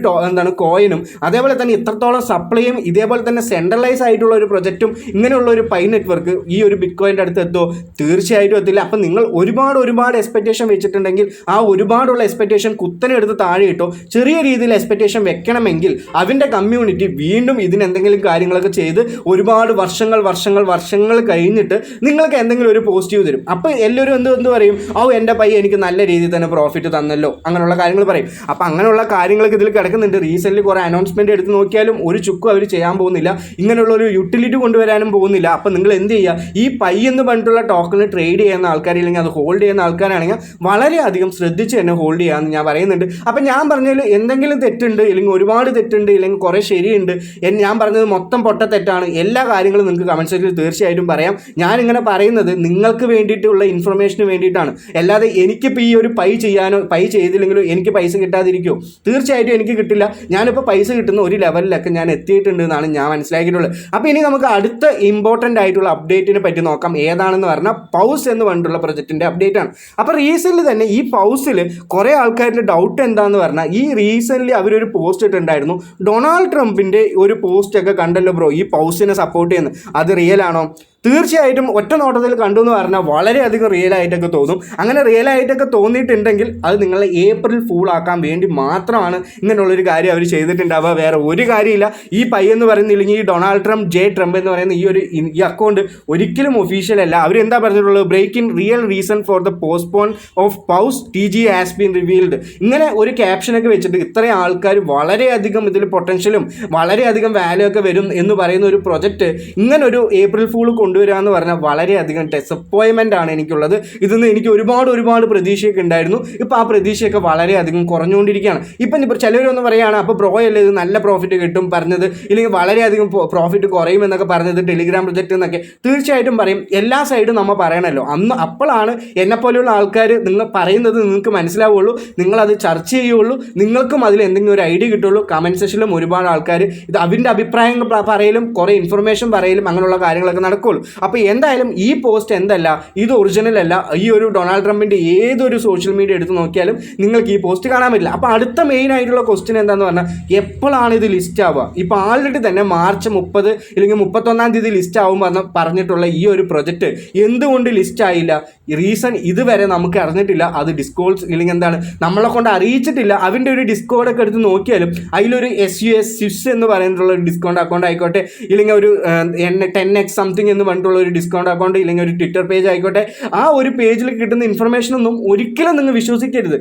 കോയിനും, അതേപോലെ തന്നെ ഇത്രത്തോളം സപ്ലൈയും ഇതേപോലെ തന്നെ സെൻട്രലൈസ് ആയിട്ടുള്ള ഒരു പ്രൊജക്റ്റും ഇങ്ങനെയുള്ള ഒരു പൈ നെറ്റ്വർക്ക് ഈ ഒരു ബിറ്റ് കോയിൻ്റെ അടുത്ത് എത്തുമോ? തീർച്ചയായിട്ടും എത്തില്ല. അപ്പം നിങ്ങൾ ഒരുപാട് എക്സ്പെക്റ്റേഷൻ വെച്ചിട്ടുണ്ടെങ്കിൽ ആ ഒരുപാടുള്ള എക്സ്പെക്റ്റേഷൻ കുത്തനെ എടുത്ത് താഴെ ഇട്ടോ. ചെറിയ രീതിയിൽ എക്സ്പെക്റ്റേഷൻ വെക്കണമെങ്കിൽ അവൻ്റെ കമ്മ്യൂണിറ്റി വീണ്ടും ഇതിനെന്തെങ്കിലും കാര്യങ്ങളൊക്കെ ചെയ്ത് ഒരുപാട് വർഷങ്ങൾ കഴിഞ്ഞിട്ട് നിങ്ങൾക്ക് എന്തെങ്കിലും ഒരു പോസിറ്റീവ് തരും. അപ്പോൾ എല്ലാവരും എന്ത് പറയും? എൻ്റെ പൈ എനിക്ക് നല്ല രീതിയിൽ തന്നെ പ്രോഫിറ്റ് തന്നല്ലോ, അങ്ങനെയുള്ള കാര്യങ്ങൾ പറയും. അപ്പോൾ അങ്ങനെയുള്ള കാര്യങ്ങളൊക്കെ ഇതിൽ കിടക്കുന്നുണ്ട്. റീസെൻ്റ്ലി കുറേ അനൗൺസ്മെൻറ്റ് എടുത്ത് നോക്കിയാലും ഒരു ചുക്കും അവർ ചെയ്യാൻ പോകുന്നില്ല. ഇങ്ങനെയുള്ള ഒരു യൂട്ടിലിറ്റി കൊണ്ടുവരാനും പോകുന്നില്ല. അപ്പോൾ നിങ്ങൾ എന്ത് ചെയ്യുക? ഈ പൈ എന്ന് പറഞ്ഞിട്ടുള്ള ടോക്കണിൽ ട്രേഡ് ചെയ്യുന്ന ആൾക്കാരില്ലെങ്കിൽ അത് ഹോൾഡ് ചെയ്യുന്ന ആൾക്കാരാണെങ്കിൽ വളരെയധികം ശ്രദ്ധിച്ച് തന്നെ ഹോൾഡ് ചെയ്യാമെന്ന് ഞാൻ പറയുന്നുണ്ട്. അപ്പം ഞാൻ പറഞ്ഞതിൽ എന്തെങ്കിലും തെറ്റുണ്ട്, ഇല്ലെങ്കിൽ ഒരുപാട് തെറ്റുണ്ട്, ഇല്ലെങ്കിൽ കുറേ ശരിയുണ്ട്, ഞാൻ പറഞ്ഞത് മൊത്തം പൊട്ട തെറ്റാണ്, എല്ലാ കാര്യങ്ങളും നിങ്ങൾക്ക് കമൻറ്റ് സെക്ഷനിൽ തീർച്ചയായിട്ടും പറയാം. ഞാനിങ്ങനെ പറയുന്നത് നിങ്ങൾക്ക് വേണ്ടിയിട്ടുള്ള ഇൻഫർമേഷന് വേണ്ടിയിട്ടാണ്. അല്ലാതെ എനിക്കിപ്പോൾ ഈ ഒരു പൈ ചെയ്തില്ലെങ്കിലോ എനിക്ക് പൈസ കിട്ടാതിരിക്കുമോ? തീർച്ചയായിട്ടും എനിക്ക് കിട്ടില്ല. ഞാനിപ്പോൾ പൈസ കിട്ടുന്ന ഒരു ലെവലിലൊക്കെ ഞാൻ എത്തിയിട്ടുണ്ട് എന്നാണ് ഞാൻ മനസ്സിലാക്കിയിട്ടുള്ളത്. അപ്പോൾ ഇനി നമുക്ക് അടുത്ത ഇമ്പോർട്ടൻ്റ് ആയിട്ടുള്ള അപ്ഡേറ്റിനെ പറ്റി നോക്കാം. ഏതാണെന്ന് പറഞ്ഞാൽ പൗസ് എന്ന് പറഞ്ഞിട്ടുള്ള പ്രൊജക്റ്റിൻ്റെ അപ്ഡേറ്റ് ആണ്. അപ്പോൾ റീസെൻ്റ്ലി തന്നെ ഈ പൗസിൽ കുറേ ആൾക്കാരുടെ ഡൗട്ട് എന്താണെന്ന് പറഞ്ഞാൽ, ഈ റീസെൻ്റ്ലി അവരൊരു പോസ്റ്റ് ഇട്ടുണ്ടായിരുന്നു. ഡൊണാൾഡ് ട്രംപിൻ്റെ ഒരു പോസ്റ്റൊക്കെ കണ്ടല്ലോ ബ്രോ, ഈ പൗസിനെ സപ്പോർട്ട് ചെയ്യുന്നത്, അത് റിയൽ ആണോ? തീർച്ചയായിട്ടും ഒറ്റ നോട്ടത്തിൽ കണ്ടു എന്ന് പറഞ്ഞാൽ വളരെയധികം റിയലായിട്ടൊക്കെ തോന്നും. അങ്ങനെ റിയലായിട്ടൊക്കെ തോന്നിയിട്ടുണ്ടെങ്കിൽ അത് നിങ്ങളെ ഏപ്രിൽ ഫൂൾ ആക്കാൻ വേണ്ടി മാത്രമാണ് ഇങ്ങനെയുള്ളൊരു കാര്യം അവർ ചെയ്തിട്ടുണ്ടാവുക. വേറെ ഒരു കാര്യമില്ല. ഈ പൈ എന്ന് പറയുന്നില്ലെങ്കിൽ ഈ ഡൊണാൾഡ് ട്രംപ് എന്ന് പറയുന്ന ഈ അക്കൗണ്ട് ഒരിക്കലും ഒഫീഷ്യൽ അല്ല. അവരെന്താ പറഞ്ഞിട്ടുള്ളത്? Break in real reason for the postpone of pause TG has been revealed. ഇങ്ങനെ ഒരു ക്യാപ്ഷനൊക്കെ വെച്ചിട്ട് ഇത്രയും ആൾക്കാർ വളരെയധികം ഇതിൽ പൊട്ടൻഷ്യലും വളരെയധികം വാല്യൂ ഒക്കെ വരും എന്ന് പറയുന്ന ഒരു പ്രൊജക്റ്റ് ഇങ്ങനെ ഒരു ഏപ്രിൽ ഫൂൾ കൊണ്ടുവരിക എന്ന് പറഞ്ഞാൽ വളരെയധികം ഡിസപ്പോയിൻമെൻ്റ് ആണ് എനിക്കുള്ളത്. ഇതിന്ന് എനിക്ക് ഒരുപാട് പ്രതീക്ഷയൊക്കെ ഉണ്ടായിരുന്നു. ഇപ്പോൾ ആ പ്രതീക്ഷയൊക്കെ വളരെയധികം കുറഞ്ഞുകൊണ്ടിരിക്കുകയാണ്. ഇപ്പം ചിലവരൊന്നും പറയുകയാണ്, അപ്പോൾ ബ്രോ അല്ലേ ഇത് നല്ല പ്രോഫിറ്റ് കിട്ടും പറഞ്ഞത്, ഇല്ലെങ്കിൽ വളരെയധികം പ്രോഫിറ്റ് കുറയുമെന്നൊക്കെ പറഞ്ഞത് ടെലിഗ്രാം പ്രൊജക്റ്റ് എന്നൊക്കെ. തീർച്ചയായിട്ടും പറയും, എല്ലാ സൈഡും നമ്മൾ പറയണമല്ലോ. അപ്പോഴാണ് എന്നെപ്പോലെയുള്ള ആൾക്കാർ നിങ്ങൾ പറയുന്നത് നിങ്ങൾക്ക് മനസ്സിലാവുള്ളൂ, നിങ്ങളത് ചർച്ച ചെയ്യുള്ളൂ, നിങ്ങൾക്കും അതിൽ എന്തെങ്കിലും ഒരു ഐഡിയ കിട്ടുള്ളൂ. കമൻറ്റ് സെക്ഷനിലും ഒരുപാട് ആൾക്കാർ ഇത് അവൻ്റെ അഭിപ്രായങ്ങൾ പറയലും കുറേ ഇൻഫർമേഷൻ പറയലും അങ്ങനെയുള്ള കാര്യങ്ങളൊക്കെ നടക്കുകയുള്ളൂ. അപ്പോൾ എന്തായാലും ഈ പോസ്റ്റ് എന്തല്ല, ഇത് ഒറിജിനൽ അല്ല. ഈ ഒരു ഡൊണാൾഡ് ട്രംപിൻ്റെ ഏതൊരു സോഷ്യൽ മീഡിയ എടുത്ത് നോക്കിയാലും നിങ്ങൾക്ക് ഈ പോസ്റ്റ് കാണാൻ പറ്റില്ല. അപ്പോൾ അടുത്ത മെയിൻ ആയിട്ടുള്ള ക്വസ്റ്റ്യൻ എന്താണെന്ന് പറഞ്ഞാൽ, എപ്പോഴാണ് ഇത് ലിസ്റ്റ് ആവുക? ഇപ്പോൾ ആൾറെഡി തന്നെ മാർച്ച് 30 അല്ലെങ്കിൽ 31-ാം തീയതി ലിസ്റ്റ് ആവും പറഞ്ഞിട്ടുള്ള ഈ ഒരു പ്രൊജക്റ്റ് എന്തുകൊണ്ട് ലിസ്റ്റ് ആയില്ല? റീസൺ ഇതുവരെ നമുക്ക് അറിഞ്ഞിട്ടില്ല. അത് ഡിസ്കോഡ് ഇല്ലെങ്കിൽ നമ്മളെ കൊണ്ട് അറിയിച്ചിട്ടില്ല. അവൻ്റെ ഒരു ഡിസ്കോഡൊക്കെ എടുത്ത് നോക്കിയാലും അതിലൊരു SUS എന്ന് പറയുന്നുള്ള ഒരു ഡിസ്കൗണ്ട് അക്കൗണ്ട് ആയിക്കോട്ടെ, ഇല്ലെങ്കിൽ ഒരു 10x സംതിങ് എന്ന് പറഞ്ഞിട്ടുള്ള ഒരു ഡിസ്കൗണ്ട് അക്കൗണ്ട്, ഇല്ലെങ്കിൽ ഒരു ട്വിറ്റർ പേജ് ആയിക്കോട്ടെ, ആ ഒരു പേജിൽ കിട്ടുന്ന ഇൻഫർമേഷനൊന്നും ഒരിക്കലും നിങ്ങൾ വിശ്വസിക്കരുത്.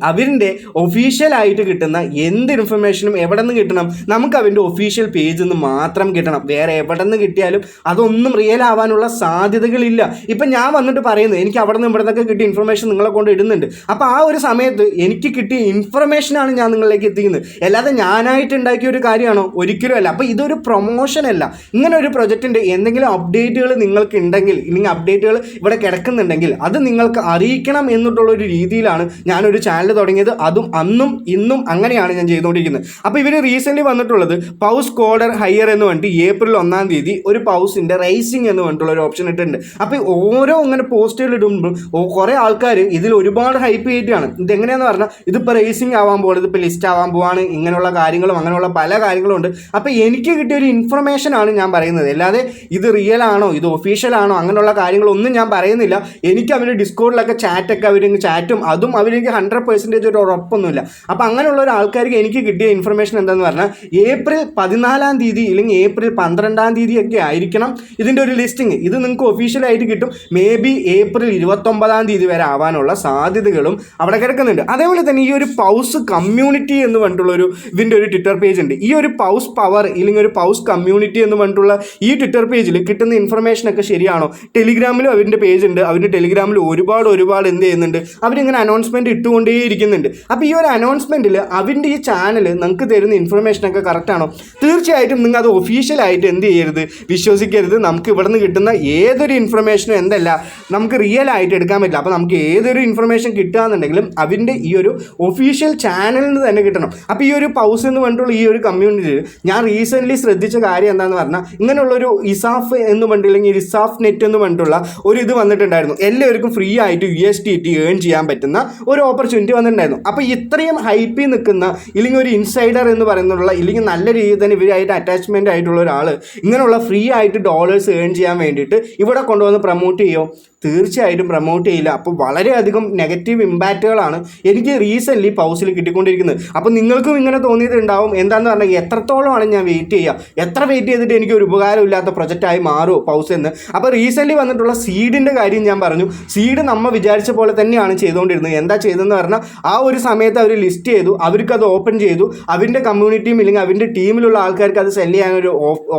അവരിൻ്റെ ഒഫീഷ്യലായിട്ട് കിട്ടുന്ന എന്ത് ഇൻഫർമേഷനും എവിടെ നിന്ന് കിട്ടണം? നമുക്ക് അവൻ്റെ ഒഫീഷ്യൽ പേജിൽ നിന്ന് മാത്രം കിട്ടണം. വേറെ എവിടെ നിന്ന് കിട്ടിയാലും അതൊന്നും റിയൽ ആവാനുള്ള സാധ്യതകളില്ല. ഇപ്പം ഞാൻ വന്നിട്ട് പറയുന്നത് എനിക്ക് അവിടെ നിന്ന് ഇവിടെ നിന്നൊക്കെ കിട്ടിയ ഇൻഫർമേഷൻ നിങ്ങളെ കൊണ്ട് ഇടുന്നുണ്ട്. അപ്പോൾ ആ ഒരു സമയത്ത് എനിക്ക് കിട്ടിയ ഇൻഫർമേഷനാണ് ഞാൻ നിങ്ങളിലേക്ക് എത്തിക്കുന്നത്. അല്ലാതെ ഞാനായിട്ട് ഉണ്ടാക്കിയ ഒരു കാര്യമാണോ? ഒരിക്കലും അല്ല. അപ്പോൾ ഇതൊരു പ്രൊമോഷൻ അല്ല. ഇങ്ങനെ ഒരു പ്രൊജക്റ്റിൻ്റെ എന്തെങ്കിലും അപ്ഡേറ്റുകൾ നിങ്ങൾക്ക് ഉണ്ടെങ്കിൽ, ഇല്ലെങ്കിൽ അപ്ഡേറ്റുകൾ ഇവിടെ കിടക്കുന്നുണ്ടെങ്കിൽ അത് നിങ്ങൾക്ക് അറിയിക്കണം എന്നിട്ടുള്ളൊരു രീതിയിലാണ് ഞാൻ ഒരു ചാനൽ തുടങ്ങിയത്. അതും അന്നും ഇന്നും അങ്ങനെയാണ് ഞാൻ ചെയ്തുകൊണ്ടിരിക്കുന്നത്. അപ്പോൾ ഇവർ റീസെൻ്റ്ലി വന്നിട്ടുള്ളത് പൗസ് കോഡർ ഹയർ എന്ന് പറഞ്ഞിട്ട് ഏപ്രിൽ 1 തീയതി ഒരു പൗസിൻ്റെ റൈസിങ് എന്ന് പറഞ്ഞിട്ടുള്ള ഒരു ഓപ്ഷൻ ഇട്ടിട്ടുണ്ട്. അപ്പോൾ ഓരോ ഇങ്ങനെ പോസ്റ്റുകൾ ഇടുമ്പോൾ കുറേ ആൾക്കാർ ഇതിൽ ഒരുപാട് ഹൈപ്പ് ചെയ്തിട്ടാണ്. ഇതെങ്ങനെയാണെന്ന് പറഞ്ഞാൽ ഇതിപ്പോൾ റേസിംഗ് ആവാൻ പോകുന്നത്, ഇതിപ്പോൾ ലിസ്റ്റ് ആവാൻ പോവാണ്, ഇങ്ങനെയുള്ള കാര്യങ്ങളും അങ്ങനെയുള്ള പല കാര്യങ്ങളും ഉണ്ട്. അപ്പോൾ എനിക്ക് കിട്ടിയ ഒരു ഇൻഫർമേഷൻ ആണ് ഞാൻ പറയുന്നത്, അല്ലാതെ ഇത് റിയൽ ആണോ ഇത് ഒഫീഷ്യൽ ആണോ അങ്ങനെയുള്ള കാര്യങ്ങളൊന്നും ഞാൻ പറയുന്നില്ല. എനിക്ക് അവർ ഡിസ്കോഡിലൊക്കെ ചാറ്റൊക്കെ അവർ ചാറ്റും, അതും അവർക്ക് 100% ഒരു ഉറപ്പൊന്നുമില്ല. അപ്പോൾ അങ്ങനെയുള്ള ഒരു ആൾക്കാർക്ക് എനിക്ക് കിട്ടിയ ഇൻഫർമേഷൻ എന്താണെന്ന് പറഞ്ഞാൽ ഏപ്രിൽ 14 തീയതി അല്ലെങ്കിൽ ഏപ്രിൽ 12 തീയതി ഒക്കെ ആയിരിക്കണം ഇതിൻ്റെ ഒരു ലിസ്റ്റിംഗ്. ഇത് നിങ്ങൾക്ക് ഒഫീഷ്യലായിട്ട് കിട്ടും. മേ ബി ഏപ്രിൽ 29 തീയതി വരെ ആവാനുള്ള സാധ്യതകളും അവിടെ കിടക്കുന്നുണ്ട്. അതേപോലെ തന്നെ ഈ ഒരു പൗസ് കമ്മ്യൂണിറ്റി എന്ന് പറഞ്ഞിട്ടുള്ളൊരു ഇതിൻ്റെ ഒരു ട്വിറ്റർ പേജ് ഉണ്ട്. ഈ ഒരു പൗസ് പവർ ഇല്ലെങ്കിൽ ഒരു പൗസ് കമ്മ്യൂണിറ്റി എന്ന് പറഞ്ഞിട്ടുള്ള ഈ ട്വിറ്റർ പേജിൽ കിട്ടുന്ന ഇൻഫർമേഷനൊക്കെ ശരിയാണോ? ടെലിഗ്രാമിലും അവരുടെ പേജ് ഉണ്ട്. അവരുടെ ടെലിഗ്രാമിൽ ഒരുപാട് എന്ത് ചെയ്യുന്നുണ്ട്, അവരിങ്ങനെ അനൗൺസ്മെൻറ്റ് ഇട്ടുകൊണ്ടേയിരിക്കുന്നുണ്ട്. അപ്പോൾ ഈ ഒരു അനൗൺസ്മെൻറ്റിൽ അവരുടെ ഈ ചാനൽ നിങ്ങൾക്ക് തരുന്ന ഇൻഫർമേഷനൊക്കെ കറക്റ്റാണോ? തീർച്ചയായിട്ടും നിങ്ങൾ അത് ഒഫീഷ്യലായിട്ട് എന്ത് ചെയ്യരുത്, വിശ്വസിക്കരുത്. നമുക്ക് ഇവിടെ നിന്ന് കിട്ടുന്ന ഏതൊരു ഇൻഫർമേഷനും എന്തല്ല നമുക്ക് റിയൽ ആയിട്ട് എടുക്കാൻ പറ്റില്ല. അപ്പോൾ നമുക്ക് ഏതൊരു ഇൻഫർമേഷൻ കിട്ടുകയെന്നുണ്ടെങ്കിലും അതിൻ്റെ ഈ ഒരു ഒഫീഷ്യൽ ചാനലിൽ നിന്ന് തന്നെ കിട്ടണം. അപ്പോൾ ഈ ഒരു പൗസ് എന്ന് പറഞ്ഞിട്ടുള്ള ഈ ഒരു കമ്മ്യൂണിറ്റിയിൽ ഞാൻ റീസെൻ്റ്ലി ശ്രദ്ധിച്ച കാര്യം എന്താണെന്ന് പറഞ്ഞാൽ ഇങ്ങനെയുള്ളൊരു ഇസാഫ് എന്ന് പറഞ്ഞില്ലെങ്കിൽ ഇസാഫ് നെറ്റ് എന്ന് പറഞ്ഞിട്ടുള്ള ഒരു ഇത് വന്നിട്ടുണ്ടായിരുന്നു. എല്ലാവർക്കും ഫ്രീ ആയിട്ട് USDT ഏൺ ചെയ്യാൻ പറ്റുന്ന ഒരു ഓപ്പർച്യൂണിറ്റി വന്നിട്ടുണ്ടായിരുന്നു. അപ്പോൾ ഇത്രയും ഹൈപ്പിൽ നിൽക്കുന്ന ഇല്ലെങ്കിൽ ഒരു ഇൻസൈഡർ എന്ന് പറയുന്നുള്ള ഇല്ലെങ്കിൽ നല്ല രീതിയിൽ തന്നെ ഇവരായിട്ട് അറ്റാച്ച്മെൻ്റ് ആയിട്ടുള്ള ഒരാൾ ഇങ്ങനെയുള്ള ഫ്രീ ആയിട്ട് ഡോളേഴ്സ് ഏൺ ചെയ്യാൻ വേണ്ടിയിട്ട് ഇവിടെ കൊണ്ടുവന്ന് പ്രൊമോട്ട് ചെയ്യുമോ? തീർച്ചയായിട്ടും പ്രൊമോട്ട് ചെയ്യില്ല. അപ്പോൾ വളരെയധികം നെഗറ്റീവ് ഇമ്പാക്റ്റുകളാണ് എനിക്ക് റീസെൻ്റ്ലി പൗസിൽ കിട്ടിക്കൊണ്ടിരിക്കുന്നത്. അപ്പോൾ നിങ്ങൾക്കും ഇങ്ങനെ തോന്നിയിട്ടുണ്ടാവും, എന്താണെന്ന് പറഞ്ഞാൽ എത്രത്തോളമാണ് ഞാൻ വെയിറ്റ് ചെയ്യുക, എത്ര വെയിറ്റ് ചെയ്തിട്ട് എനിക്ക് ഒരു ഉപകാരമില്ലാത്ത പ്രൊജക്റ്റായി മാറുമോ പൗസ് എന്ന്. അപ്പോൾ റീസെൻ്റ്ലി വന്നിട്ടുള്ള സീഡിൻ്റെ കാര്യം ഞാൻ പറഞ്ഞു. സീഡ് നമ്മൾ വിചാരിച്ച പോലെ തന്നെയാണ് ചെയ്തുകൊണ്ടിരുന്നത്. എന്താ ചെയ്തതെന്ന് പറഞ്ഞാൽ ആ ഒരു സമയത്ത് അവർ ലിസ്റ്റ് ചെയ്തു, അവർക്കത് ഓപ്പൺ ചെയ്തു, അവരുടെ കമ്മ്യൂണിറ്റിയും ഇല്ലെങ്കിൽ അവരുടെ ടീമിലുള്ള ആൾക്കാർക്ക് അത് സെല് ചെയ്യാനൊരു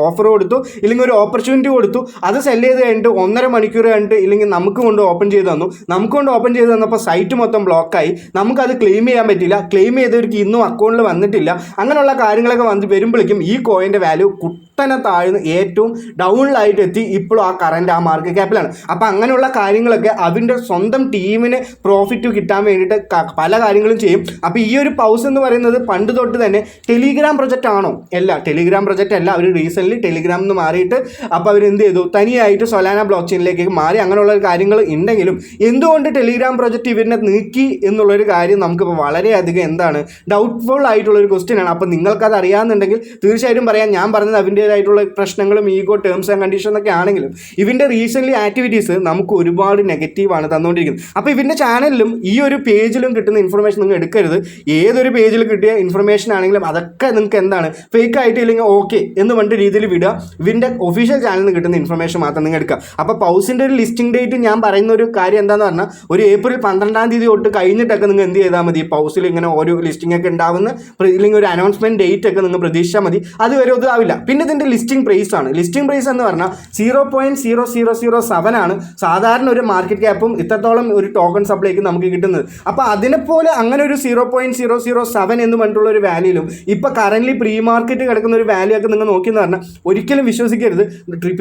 ഓഫർ കൊടുത്തു, ഇല്ലെങ്കിൽ ഒരു ഓപ്പർച്യൂണിറ്റി കൊടുത്തു. അത് സെല് ചെയ്ത് കഴിഞ്ഞിട്ട് 1.5 മണിക്കൂർ കഴിഞ്ഞിട്ട് ഇല്ലെങ്കിൽ നമുക്ക് കൊണ്ട് ഓപ്പൺ ചെയ്ത് തന്നു. നമുക്ക് കൊണ്ട് ഓപ്പൺ ചെയ്ത് തന്നപ്പോൾ സൈറ്റ് മൊത്തം ബ്ലോക്കായി. നമുക്കത് ക്ലെയിം ചെയ്യാൻ പറ്റില്ല. ക്ലെയിം ചെയ്തവർക്ക് ഇന്നും അക്കൗണ്ടിൽ വന്നിട്ടില്ല. അങ്ങനെയുള്ള കാര്യങ്ങളൊക്കെ വരുമ്പോഴേക്കും ഈ കോയിൻ്റെ വാല്യൂ കുത്തനെ താഴ്ന്ന് ഏറ്റവും ഡൗണിലായിട്ട് എത്തി. ഇപ്പോഴും ആ കറൻറ്റ് ആ മാർക്കറ്റ് ക്യാപ്പിലാണ്. അപ്പോൾ അങ്ങനെയുള്ള കാര്യങ്ങളൊക്കെ അവൻ്റെ സ്വന്തം ടീമിന് പ്രോഫിറ്റ് കിട്ടാൻ വേണ്ടിയിട്ട് പല കാര്യങ്ങളും ചെയ്യും. അപ്പോൾ ഈ ഒരു പൗസ് എന്ന് പറയുന്നത് പണ്ട് തൊട്ട് തന്നെ ടെലിഗ്രാം പ്രൊജക്റ്റ് ആണോ? അല്ല, ടെലിഗ്രാം പ്രൊജക്റ്റ് അല്ല. അവർ റീസെൻ്റ്ലി ടെലിഗ്രാമിൽ നിന്ന് മാറിയിട്ട് അപ്പോൾ അവരെന്ത് ചെയ്തു, തനിയായിട്ട് സൊലാന ബ്ലോക്ക് ചെയിനിലേക്ക് മാറി. അങ്ങനെയുള്ള കാര്യങ്ങൾ ഉണ്ടെങ്കിലും എന്തുകൊണ്ട് ടെലിഗ്രാം പ്രൊജക്റ്റ് ഇവരിനെ നീക്കി എന്നുള്ളൊരു കാര്യം നമുക്കിപ്പോൾ വളരെയധികം എന്താണ് ഡൗട്ട്ഫുൾ ആയിട്ടുള്ളൊരു ക്വസ്റ്റ്യൻ ആണ്. അപ്പോൾ നിങ്ങൾക്കത് അറിയാമെന്നുണ്ടെങ്കിൽ തീർച്ചയായിട്ടും പറയാം. ഞാൻ പറഞ്ഞത് അതിൻ്റേതായിട്ടുള്ള പ്രശ്നങ്ങളും ഈഗോ ടേംസ് ആൻഡ് കണ്ടീഷൻ ഒക്കെ ആണെങ്കിലും ഇവൻ്റെ റീസെൻ്റ്ലി ആക്ടിവിറ്റീസ് നമുക്ക് ഒരുപാട് നെഗറ്റീവാണ് തന്നുകൊണ്ടിരിക്കുന്നത്. അപ്പോൾ ഇവൻ്റെ ചാനലിലും ഈ ഒരു പേജിലും കിട്ടുന്ന ഇൻഫർമേഷൻ നിങ്ങൾ എടുക്കരുത്. ഏതൊരു പേജിൽ കിട്ടിയ ഇൻഫർമേഷൻ ആണെങ്കിലും അതൊക്കെ നിങ്ങൾക്ക് എന്താണ് ഫേക്ക് ആയിട്ട് ഇല്ലെങ്കിൽ ഓക്കെ എന്ന് പറഞ്ഞ രീതിയിൽ വിടുക. ഇവൻ്റെ ഒഫീഷ്യൽ ചാനലിൽ നിന്ന് കിട്ടുന്ന ഇൻഫർമേഷൻ മാത്രം നിങ്ങൾ എടുക്കുക. അപ്പോൾ പൗസിൻ്റെ ഒരു ലിസ്റ്റിംഗ് ഡേറ്റ് ഞാൻ പറയുന്ന ഒരു കാര്യം എന്താണെന്ന് പറഞ്ഞാൽ ഒരു ഏപ്രിൽ 12 തീയതി തൊട്ട് കഴിഞ്ഞിട്ടൊക്കെ നിങ്ങൾ എന്ത് ചെയ്താൽ മതി, പൗസിൽ ഇങ്ങനെ ഓരോ ലിസ്റ്റിംഗ് ഒക്കെ ഉണ്ടാവുന്ന ഇല്ലെങ്കിൽ ഒരു അനൗൺസ്മെൻറ്റ് ഡേറ്റ് ഒക്കെ നിങ്ങൾ പ്രതീക്ഷിച്ചാൽ മതി. അതുവരെ ഒതാവില്ല. പിന്നെ ഇതിൻ്റെ ലിസ്റ്റിംഗ് പ്രൈസ് ആണ്. ലിസ്റ്റിംഗ് പ്രൈസ് എന്ന് പറഞ്ഞാൽ 0.0007 ആണ് സാധാരണ ഒരു മാർക്കറ്റ് ക്യാപ്പും ഇത്രത്തോളം ഒരു ടോക്കൺ സപ്ലൈക്ക് നമുക്ക് കിട്ടുന്നത്. അപ്പോൾ അതിനെപ്പോലെ അങ്ങനെ ഒരു 0.007 എന്ന് പറഞ്ഞിട്ടുള്ള ഒരു വാല്യൂലും ഇപ്പോൾ കറൻ്റ്ലി പ്രീ മാർക്കറ്റ് കിടക്കുന്ന ഒരു വാല്യൂ ഒക്കെ നിങ്ങൾ നോക്കിയെന്ന് പറഞ്ഞാൽ ഒരിക്കലും വിശ്വസിക്കരുത്.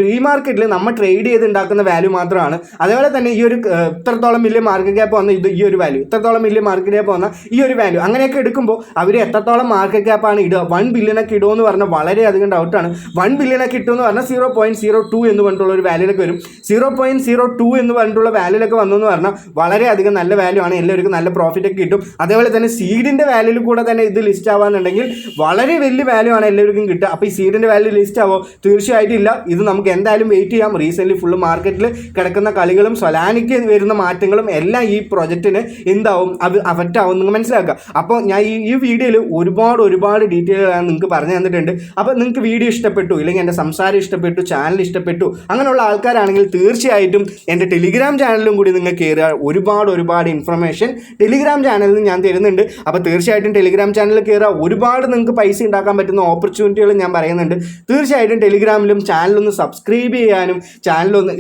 പ്രീ മാർക്കറ്റിൽ നമ്മൾ ട്രേഡ് ചെയ്ത് ഉണ്ടാക്കുന്ന വാല്യൂ മാത്രമാണ്. അതേപോലെ തന്നെ ഈ ഒരു ഇത്രത്തോളം വലിയ മാർക്കറ്റ് ക്യാപ്പ് വന്ന ഈ ഒരു വാല്യൂ, ഇത്രത്തോളം വലിയ മാർക്കറ്റ് ക്യാപ്പ് വന്ന ഈ ഒരു വാല്യൂ, അങ്ങനെയൊക്കെ എടുക്കുമ്പോൾ അവർ എത്രത്തോളം മാർക്കറ്റ് ക്യാപ്പാണ് ഇടുക, 1 ബില്യണൊക്കെ ഇടുമെന്ന് പറഞ്ഞാൽ വളരെയധികം ഡൗട്ടാണ്. 1 ബില്യണൊക്കെ ഇട്ടുമെന്ന് പറഞ്ഞാൽ 0.02 എന്ന് പറഞ്ഞിട്ടുള്ള ഒരു വാല്യൂലൊക്കെ വരും. 0.02 എന്ന് പറഞ്ഞിട്ടുള്ള വാല്യൂലൊക്കെ വന്നെന്ന് പറഞ്ഞാൽ വളരെയധികം നല്ല വാല്യൂ ആണ്. എല്ലാവർക്കും നല്ല പ്രോഫിറ്റ് ഒക്കെ കിട്ടും. അതേപോലെ തന്നെ സീഡിൻ്റെ വാല്യൂയിൽ കൂടെ തന്നെ ഇത് ലിസ്റ്റ് ആവാന്നുണ്ടെങ്കിൽ വളരെ വലിയ വാല്യൂ ആണ് എല്ലാവർക്കും കിട്ടുക. അപ്പോൾ ഈ സീഡിൻ്റെ വാല്യൂ ലിസ്റ്റ് ആവോ? തീർച്ചയായിട്ടും ഇല്ല. ഇത് നമുക്ക് എന്തായാലും വെയിറ്റ് ചെയ്യാം. റീസെൻ്റ്ലി ഫുള്ള് മാർക്കറ്റിൽ കിടക്കുന്ന കളികളും സൊലാനയ്ക്ക് വരുന്ന മാറ്റങ്ങളും എല്ലാം ഈ പ്രൊജക്റ്റിന് എന്താവും, അത് അഫക്റ്റ് ആവും നിങ്ങൾ മനസ്സിലാക്കുക. അപ്പോൾ ഞാൻ ഈ വീഡിയോയിൽ ഒരുപാട് ഡീറ്റെയിലാണ് നിങ്ങൾക്ക് പറഞ്ഞു തന്നിട്ടുണ്ട്. അപ്പോൾ നിങ്ങൾക്ക് വീഡിയോ ഇഷ്ടപ്പെട്ടു ഇല്ലെങ്കിൽ എൻ്റെ സംസാരം ഇഷ്ടപ്പെട്ടു, ചാനൽ ഇഷ്ടപ്പെട്ടു, അങ്ങനെയുള്ള ആൾക്കാരാണെങ്കിൽ തീർച്ചയായിട്ടും എൻ്റെ ടെലിഗ്രാം ചാനലിലും കൂടി നിങ്ങൾ കയറുക. ഒരുപാട് ഇൻഫർമേഷൻ ടെലിഗ്രാം ചാനലിൽ ഞാൻ തരുന്നുണ്ട്. അപ്പോൾ തീർച്ചയായിട്ടും ടെലിഗ്രാം ചാനലിൽ കയറുക. ഒരുപാട് നിങ്ങൾക്ക് പൈസ ഉണ്ടാക്കാൻ പറ്റുന്ന ഓപ്പർച്യൂണിറ്റികൾ ഞാൻ പറയുന്നുണ്ട്. തീർച്ചയായിട്ടും ടെലിഗ്രാമിലും ചാനലൊന്ന് സബ്സ്ക്രൈബ് ചെയ്യാനും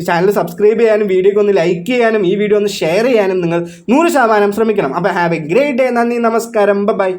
ചാനൽ സബ്സ്ക്രൈബ് ചെയ്യാനും വീഡിയോക്ക് ഒന്ന് ലൈക്ക് ചെയ്യാനും ഈ വീഡിയോ ഒന്ന് ഷെയർ ചെയ്യാനും നിങ്ങൾ 100% ശ്രമിക്കണം. അപ്പോൾ ഹാവ് എ ഗ്രേറ്റ് ഡേ. നന്ദി, നമസ്കാരം, ബൈ.